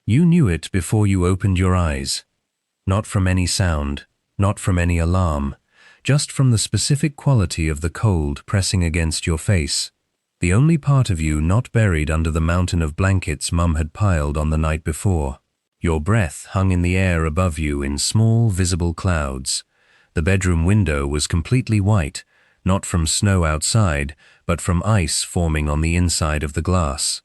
You knew it before you opened your eyes. Not from any sound, not from any alarm, just from the specific quality of the cold pressing against your face. The only part of you not buried under the mountain of blankets Mum had piled on the night before. Your breath hung in the air above you in small, visible clouds. The bedroom window was completely white, not from snow outside, but from ice forming on the inside of the glass.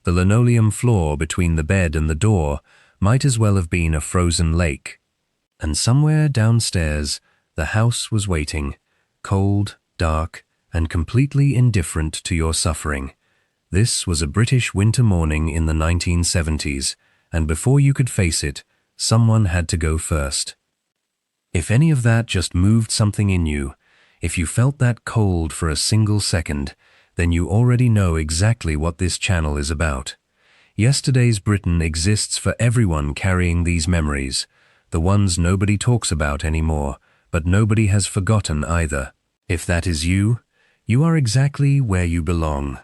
The linoleum floor between the bed and the door might as well have been a frozen lake. And somewhere downstairs, the house was waiting, cold, dark, and completely indifferent to your suffering. This was a British winter morning in the 1970s, and before you could face it, someone had to go first. If any of that just moved something in you, if you felt that cold for a single second, then you already know exactly what this channel is about. Yesterday's Britain exists for everyone carrying these memories, the ones nobody talks about anymore, but nobody has forgotten either. If that is you, you are exactly where you belong.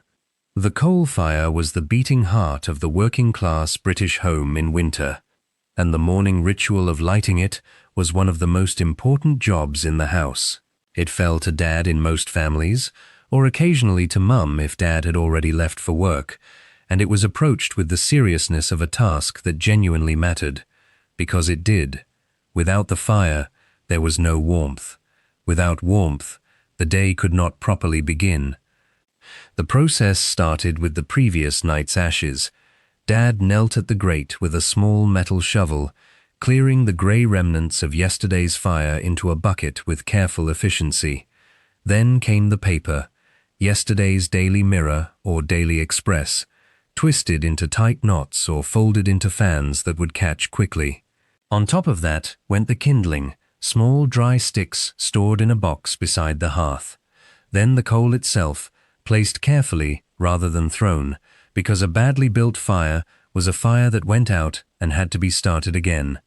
The coal fire was the beating heart of the working-class British home in winter, and the morning ritual of lighting it was one of the most important jobs in the house. It fell to Dad in most families, or occasionally to Mum if Dad had already left for work, and it was approached with the seriousness of a task that genuinely mattered, because it did. Without the fire, there was no warmth. Without warmth, the day could not properly begin. The process started with the previous night's ashes. Dad knelt at the grate with a small metal shovel, clearing the grey remnants of yesterday's fire into a bucket with careful efficiency. Then came the paper, yesterday's Daily Mirror or Daily Express, twisted into tight knots or folded into fans that would catch quickly. On top of that went the kindling, small dry sticks stored in a box beside the hearth. Then the coal itself, placed carefully rather than thrown, because a badly built fire was a fire that went out and had to be started again.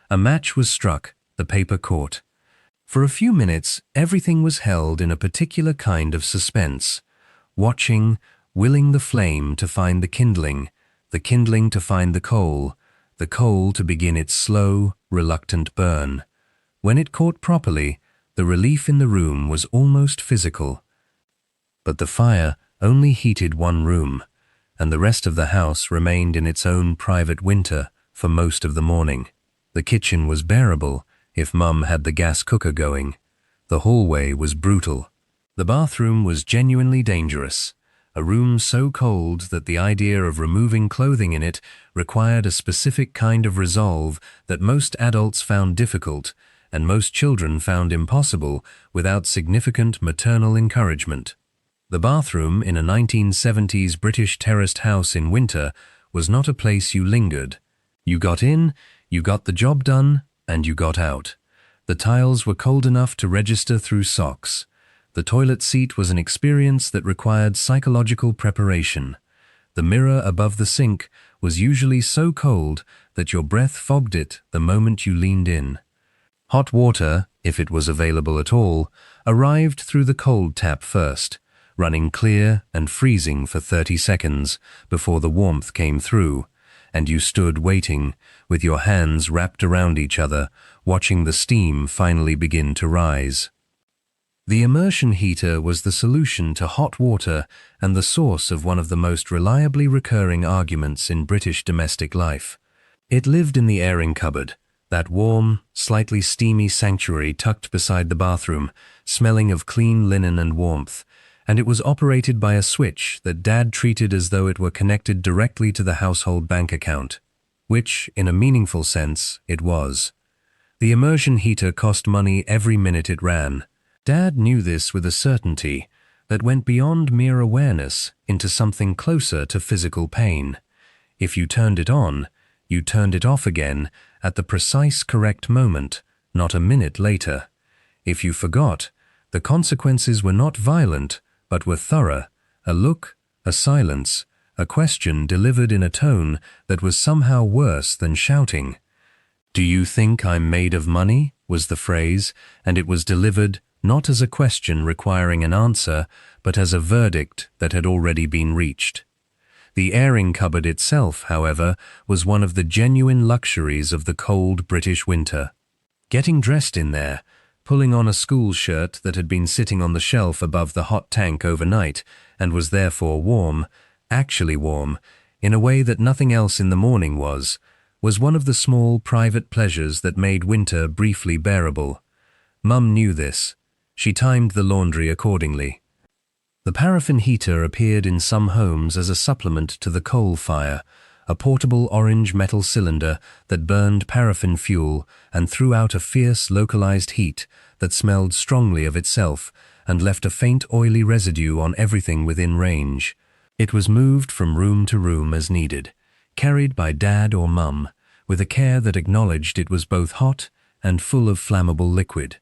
A match was struck, the paper caught. For a few minutes, everything was held in a particular kind of suspense, watching, willing the flame to find the kindling to find the coal to begin its slow, reluctant burn. When it caught properly, the relief in the room was almost physical. But the fire only heated one room, and the rest of the house remained in its own private winter for most of the morning. The kitchen was bearable if Mum had the gas cooker going. The hallway was brutal. The bathroom was genuinely dangerous, a room so cold that the idea of removing clothing in it required a specific kind of resolve that most adults found difficult and most children found impossible without significant maternal encouragement. The bathroom in a 1970s British terraced house in winter was not a place you lingered. You got in, you got the job done, and you got out. The tiles were cold enough to register through socks. The toilet seat was an experience that required psychological preparation. The mirror above the sink was usually so cold that your breath fogged it the moment you leaned in. Hot water, if it was available at all, arrived through the cold tap first, running clear and freezing for 30 seconds before the warmth came through, and you stood waiting, with your hands wrapped around each other, watching the steam finally begin to rise. The immersion heater was the solution to hot water and the source of one of the most reliably recurring arguments in British domestic life. It lived in the airing cupboard, that warm, slightly steamy sanctuary tucked beside the bathroom, smelling of clean linen and warmth, and it was operated by a switch that Dad treated as though it were connected directly to the household bank account, which, in a meaningful sense, it was. The immersion heater cost money every minute it ran. Dad knew this with a certainty that went beyond mere awareness into something closer to physical pain. If you turned it on, you turned it off again at the precise correct moment, not a minute later. If you forgot, the consequences were not violent, but were thorough, a look, a silence, a question delivered in a tone that was somehow worse than shouting. "Do you think I'm made of money?" was the phrase, and it was delivered not as a question requiring an answer, but as a verdict that had already been reached. The airing cupboard itself, however, was one of the genuine luxuries of the cold British winter. Getting dressed in there, pulling on a school shirt that had been sitting on the shelf above the hot tank overnight and was therefore warm, actually warm, in a way that nothing else in the morning was one of the small private pleasures that made winter briefly bearable. Mum knew this. She timed the laundry accordingly. The paraffin heater appeared in some homes as a supplement to the coal fire, a portable orange metal cylinder that burned paraffin fuel and threw out a fierce localized heat that smelled strongly of itself and left a faint oily residue on everything within range. It was moved from room to room as needed, carried by Dad or Mum, with a care that acknowledged it was both hot and full of flammable liquid.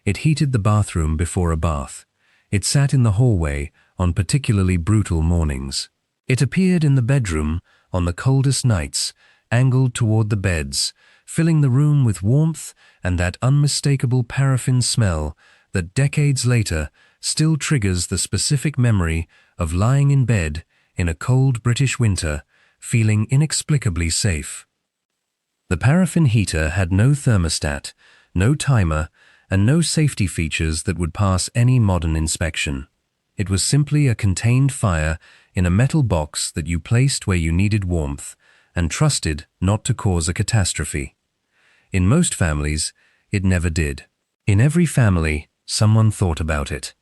It heated the bathroom before a bath. It sat in the hallway on particularly brutal mornings. It appeared in the bedroom on the coldest nights, angled toward the beds, filling the room with warmth and that unmistakable paraffin smell that decades later still triggers the specific memory of lying in bed in a cold British winter, feeling inexplicably safe. The paraffin heater had no thermostat, no timer, and no safety features that would pass any modern inspection. It was simply a contained fire in a metal box that you placed where you needed warmth and trusted not to cause a catastrophe. In most families, it never did. In every family, someone thought about it.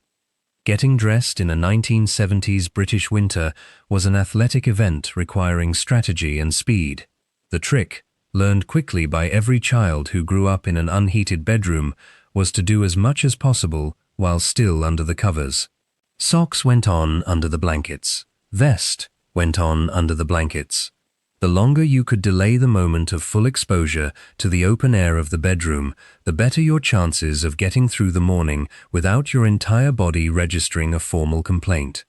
Getting dressed in a 1970s British winter was an athletic event requiring strategy and speed. The trick, learned quickly by every child who grew up in an unheated bedroom, was to do as much as possible while still under the covers. Socks went on under the blankets. Vest went on under the blankets. The longer you could delay the moment of full exposure to the open air of the bedroom, the better your chances of getting through the morning without your entire body registering a formal complaint.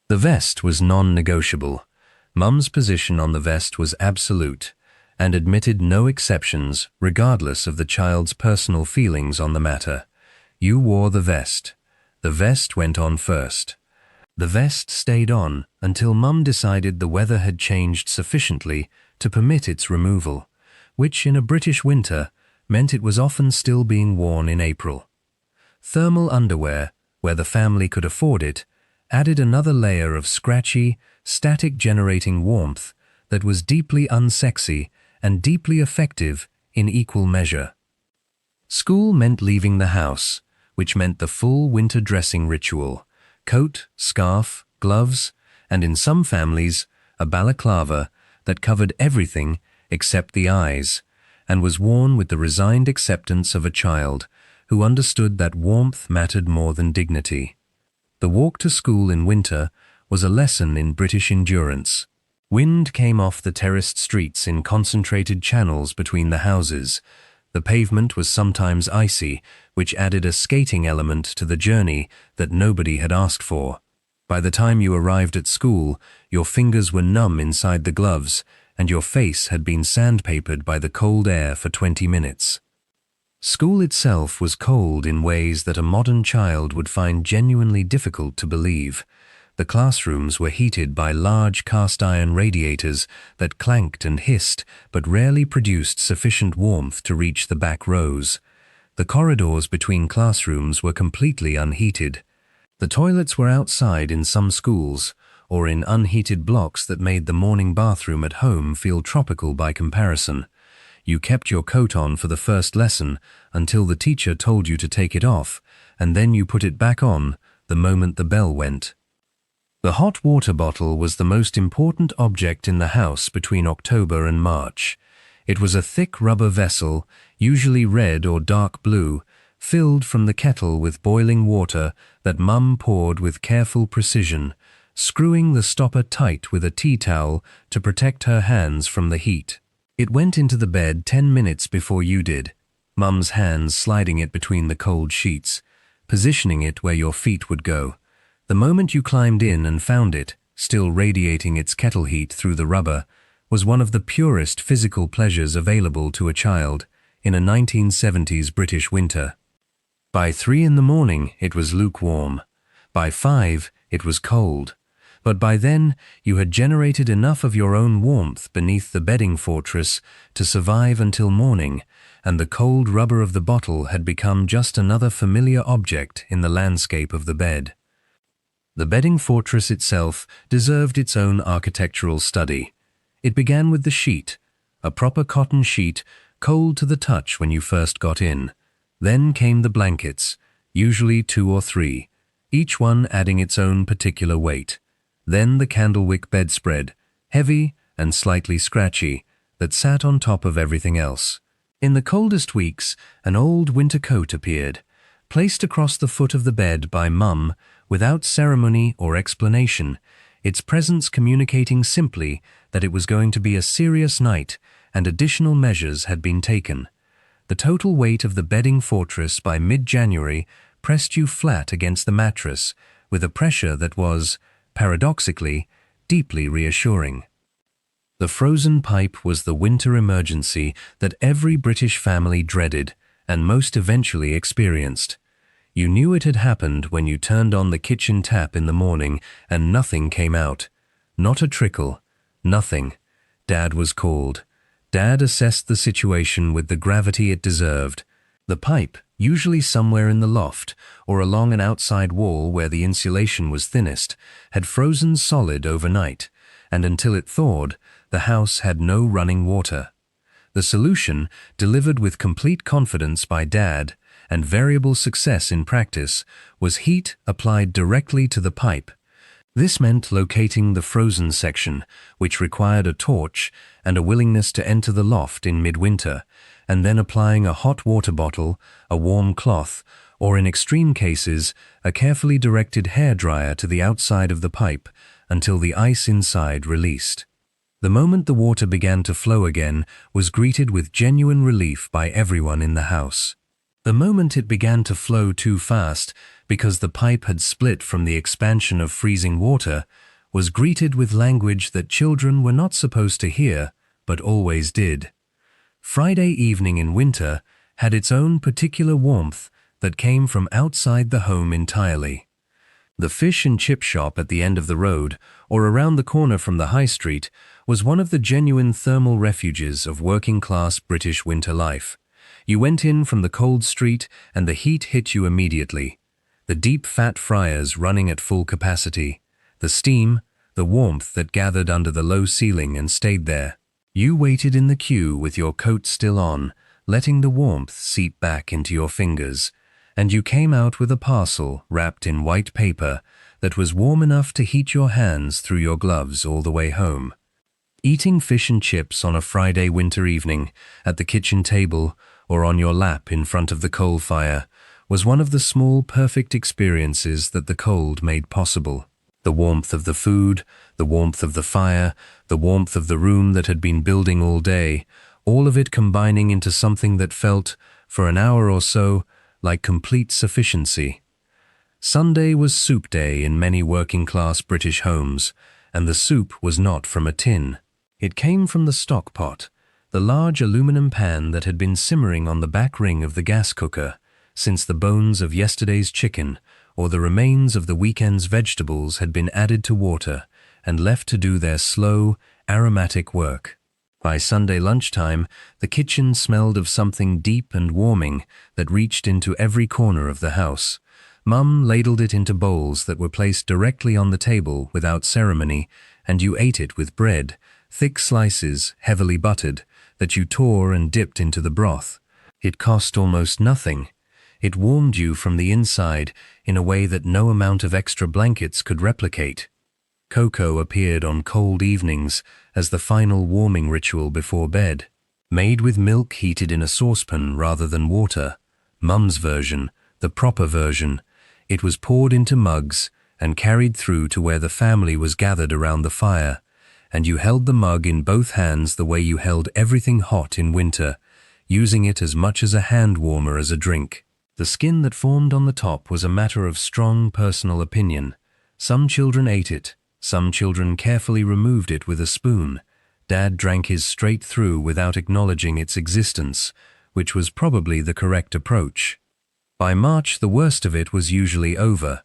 The vest was non-negotiable. Mum's position on the vest was absolute and admitted no exceptions regardless of the child's personal feelings on the matter. You wore the vest. The vest went on first. The vest stayed on until Mum decided the weather had changed sufficiently to permit its removal, which in a British winter meant it was often still being worn in April. Thermal underwear, where the family could afford it, added another layer of scratchy, static-generating warmth that was deeply unsexy and deeply effective in equal measure. School meant leaving the house, which meant the full winter dressing ritual: coat, scarf, gloves, and in some families, a balaclava that covered everything except the eyes, and was worn with the resigned acceptance of a child who understood that warmth mattered more than dignity. The walk to school in winter was a lesson in British endurance. Wind came off the terraced streets in concentrated channels between the houses. The pavement was sometimes icy, which added a skating element to the journey that nobody had asked for. By the time you arrived at school, your fingers were numb inside the gloves, and your face had been sandpapered by the cold air for 20 minutes. School itself was cold in ways that a modern child would find genuinely difficult to believe. The classrooms were heated by large cast-iron radiators that clanked and hissed but rarely produced sufficient warmth to reach the back rows. The corridors between classrooms were completely unheated. The toilets were outside in some schools, or in unheated blocks that made the morning bathroom at home feel tropical by comparison. You kept your coat on for the first lesson until the teacher told you to take it off, and then you put it back on the moment the bell went. The hot water bottle was the most important object in the house between October and March. It was a thick rubber vessel, usually red or dark blue, filled from the kettle with boiling water that Mum poured with careful precision, screwing the stopper tight with a tea towel to protect her hands from the heat. It went into the bed 10 minutes before you did, Mum's hands sliding it between the cold sheets, positioning it where your feet would go. The moment you climbed in and found it, still radiating its kettle heat through the rubber, was one of the purest physical pleasures available to a child in a 1970s British winter. By 3 in the morning, it was lukewarm. By 5, it was cold. But by then, you had generated enough of your own warmth beneath the bedding fortress to survive until morning, and the cold rubber of the bottle had become just another familiar object in the landscape of the bed. The bedding fortress itself deserved its own architectural study. It began with the sheet, a proper cotton sheet, cold to the touch when you first got in. Then came the blankets, usually 2 or 3, each one adding its own particular weight. Then the candlewick bedspread, heavy and slightly scratchy, that sat on top of everything else. In the coldest weeks, an old winter coat appeared, placed across the foot of the bed by Mum, without ceremony or explanation, its presence communicating simply that it was going to be a serious night and additional measures had been taken. The total weight of the bedding fortress by mid-January pressed you flat against the mattress with a pressure that was, paradoxically, deeply reassuring. The frozen pipe was the winter emergency that every British family dreaded and most eventually experienced. You knew it had happened when you turned on the kitchen tap in the morning and nothing came out. Not a trickle. Nothing. Dad was called. Dad assessed the situation with the gravity it deserved. The pipe, usually somewhere in the loft or along an outside wall where the insulation was thinnest, had frozen solid overnight, and until it thawed, the house had no running water. The solution, delivered with complete confidence by Dad and variable success in practice, was heat applied directly to the pipe. This meant locating the frozen section, which required a torch and a willingness to enter the loft in midwinter, and then applying a hot water bottle, a warm cloth, or in extreme cases, a carefully directed hairdryer to the outside of the pipe until the ice inside released. The moment the water began to flow again was greeted with genuine relief by everyone in the house. The moment it began to flow too fast, because the pipe had split from the expansion of freezing water, was greeted with language that children were not supposed to hear, but always did. Friday evening in winter had its own particular warmth that came from outside the home entirely. The fish and chip shop at the end of the road, or around the corner from the high street, was one of the genuine thermal refuges of working-class British winter life. You went in from the cold street and the heat hit you immediately. The deep fat fryers running at full capacity, the steam, the warmth that gathered under the low ceiling and stayed there. You waited in the queue with your coat still on, letting the warmth seep back into your fingers, and you came out with a parcel wrapped in white paper that was warm enough to heat your hands through your gloves all the way home. Eating fish and chips on a Friday winter evening at the kitchen table or on your lap in front of the coal fire was one of the small perfect experiences that the cold made possible. The warmth of the food, the warmth of the fire, the warmth of the room that had been building all day, all of it combining into something that felt, for an hour or so, like complete sufficiency. Sunday was soup day in many working-class British homes, and the soup was not from a tin. It came from the stock pot, the large aluminum pan that had been simmering on the back ring of the gas cooker since the bones of yesterday's chicken or the remains of the weekend's vegetables had been added to water and left to do their slow, aromatic work. By Sunday lunchtime, the kitchen smelled of something deep and warming that reached into every corner of the house. Mum ladled it into bowls that were placed directly on the table without ceremony, and you ate it with bread, thick slices, heavily buttered, that you tore and dipped into the broth. It cost almost nothing. It warmed you from the inside in a way that no amount of extra blankets could replicate. Cocoa appeared on cold evenings as the final warming ritual before bed. Made with milk heated in a saucepan rather than water, Mum's version, the proper version, it was poured into mugs and carried through to where the family was gathered around the fire, and you held the mug in both hands the way you held everything hot in winter, using it as much as a hand warmer as a drink. The skin that formed on the top was a matter of strong personal opinion. Some children ate it, some children carefully removed it with a spoon. Dad drank his straight through without acknowledging its existence, which was probably the correct approach. By March, the worst of it was usually over.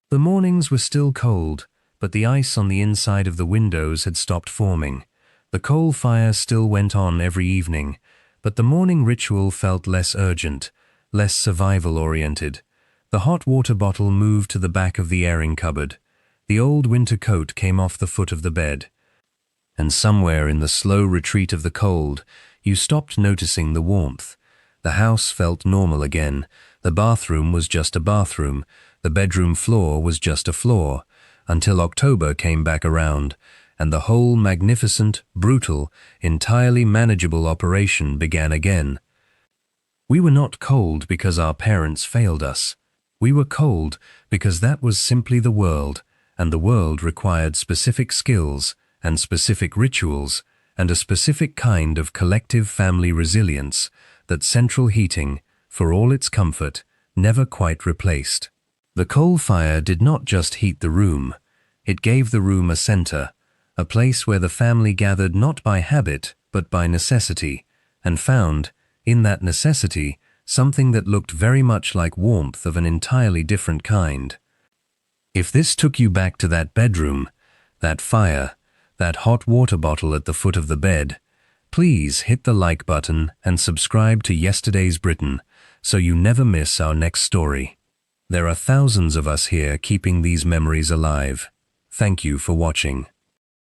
The mornings were still cold, but the ice on the inside of the windows had stopped forming. The coal fire still went on every evening, but the morning ritual felt less urgent, less survival-oriented. The hot water bottle moved to the back of the airing cupboard. The old winter coat came off the foot of the bed. And somewhere in the slow retreat of the cold, you stopped noticing the warmth. The house felt normal again. The bathroom was just a bathroom. The bedroom floor was just a floor, until October came back around, and the whole magnificent, brutal, entirely manageable operation began again. We were not cold because our parents failed us. We were cold because that was simply the world, and the world required specific skills and specific rituals and a specific kind of collective family resilience that central heating, for all its comfort, never quite replaced. The coal fire did not just heat the room, it gave the room a center, a place where the family gathered not by habit but by necessity, and found, in that necessity, something that looked very much like warmth of an entirely different kind. If this took you back to that bedroom, that fire, that hot water bottle at the foot of the bed, please hit the like button and subscribe to Yesterday's Britain so you never miss our next story. There are thousands of us here keeping these memories alive. Thank you for watching.